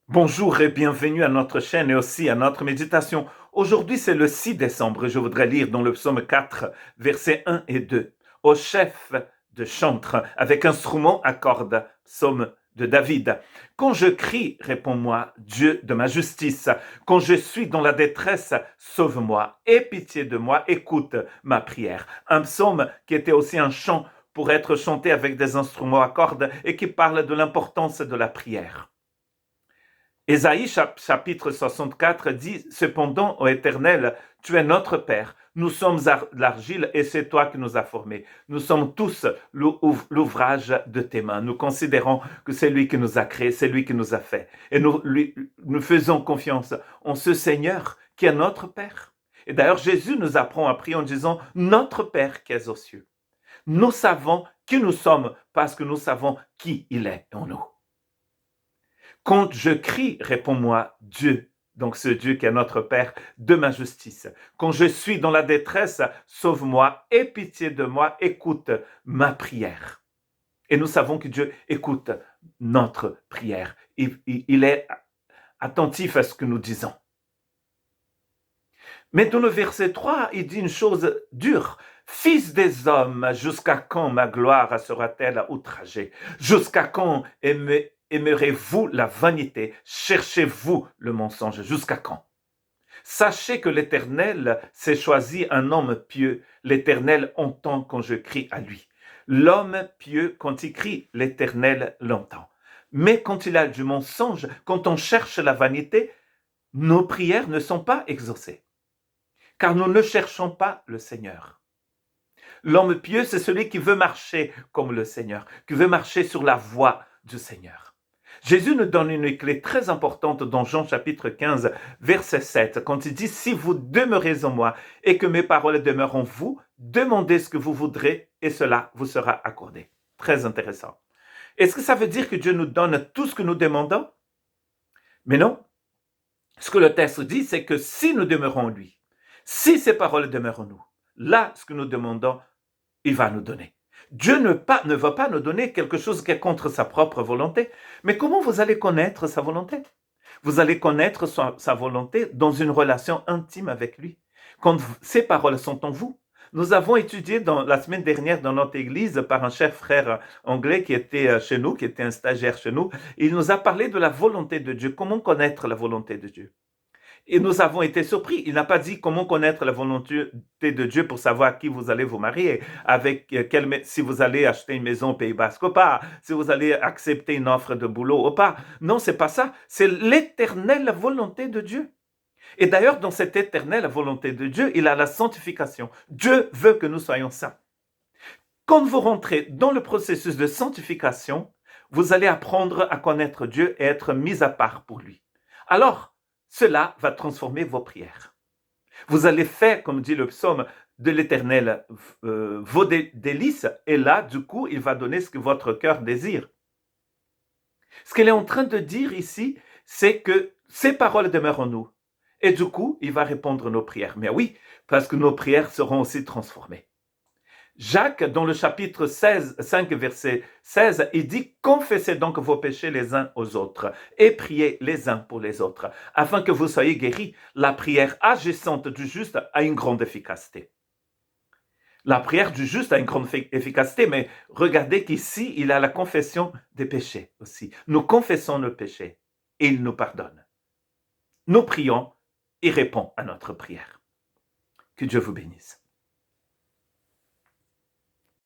Bonjour et bienvenue à notre chaîne et aussi à notre méditation. Aujourd'hui, c'est le 6 décembre et je voudrais lire dans le psaume 4, versets 1 et 2. Au chef de chantre, avec instrument à cordes, psaume de David. Quand je crie, réponds-moi, Dieu de ma justice. Quand je suis dans la détresse, sauve-moi. Aie pitié de moi, écoute ma prière. Un psaume qui était aussi un chant pour être chanté avec des instruments à cordes et qui parle de l'importance de la prière. Ésaïe chapitre 64 dit, cependant, ô Éternel, tu es notre Père, nous sommes l'argile et c'est toi qui nous as formés. Nous sommes tous l'ouvrage de tes mains. Nous considérons que c'est lui qui nous a créés, c'est lui qui nous a fait. Et nous faisons confiance en ce Seigneur qui est notre Père. Et d'ailleurs, Jésus nous apprend à prier en disant, notre Père qui est aux cieux. Nous savons qui nous sommes parce que nous savons qui il est en nous. Quand je crie, réponds-moi, Dieu, donc ce Dieu qui est notre Père, de ma justice. Quand je suis dans la détresse, sauve-moi, aie pitié de moi, écoute ma prière. Et nous savons que Dieu écoute notre prière. Il est attentif à ce que nous disons. Mais dans le verset 3, il dit une chose dure. Fils des hommes, jusqu'à quand ma gloire sera-t-elle outragée? Jusqu'à quand aimerez-vous la vanité? Cherchez-vous le mensonge? Jusqu'à quand? Sachez que l'Éternel s'est choisi un homme pieux. L'Éternel entend quand je crie à lui. L'homme pieux, quand il crie, l'Éternel l'entend. Mais quand il a du mensonge, quand on cherche la vanité, nos prières ne sont pas exaucées. Car nous ne cherchons pas le Seigneur. L'homme pieux, c'est celui qui veut marcher comme le Seigneur, qui veut marcher sur la voie du Seigneur. Jésus nous donne une clé très importante dans Jean chapitre 15, verset 7, quand il dit « Si vous demeurez en moi et que mes paroles demeurent en vous, demandez ce que vous voudrez et cela vous sera accordé. » Très intéressant. Est-ce que ça veut dire que Dieu nous donne tout ce que nous demandons? Mais non. Ce que le texte dit, c'est que si nous demeurons en lui, si ses paroles demeurent en nous, là, ce que nous demandons, il va nous donner. Dieu ne va pas nous donner quelque chose qui est contre sa propre volonté. Mais comment vous allez connaître sa volonté? Vous allez connaître sa volonté dans une relation intime avec lui. Quand ses paroles sont en vous. Nous avons étudié la semaine dernière dans notre église par un cher frère anglais qui était chez nous, qui était un stagiaire chez nous. Il nous a parlé de la volonté de Dieu. Comment connaître la volonté de Dieu? Et nous avons été surpris. Il n'a pas dit comment connaître la volonté de Dieu pour savoir à qui vous allez vous marier, si vous allez acheter une maison au Pays Basque ou pas, si vous allez accepter une offre de boulot ou pas. Non, c'est pas ça. C'est l'éternelle volonté de Dieu. Et d'ailleurs, dans cette éternelle volonté de Dieu, il a la sanctification. Dieu veut que nous soyons saints. Quand vous rentrez dans le processus de sanctification, vous allez apprendre à connaître Dieu et être mis à part pour lui. Alors, cela va transformer vos prières. Vous allez faire, comme dit le psaume, de l'Éternel vos délices, et là, du coup, il va donner ce que votre cœur désire. Ce qu'il est en train de dire ici, c'est que ses paroles demeurent en nous. Et du coup, il va répondre nos prières. Mais oui, parce que nos prières seront aussi transformées. Jacques, dans le chapitre 5, verset 16, il dit « Confessez donc vos péchés les uns aux autres et priez les uns pour les autres, afin que vous soyez guéris. La prière agissante du juste a une grande efficacité. » La prière du juste a une grande efficacité, mais regardez qu'ici, il a la confession des péchés aussi. Nous confessons nos péchés et il nous pardonne. Nous prions, il répond à notre prière. Que Dieu vous bénisse.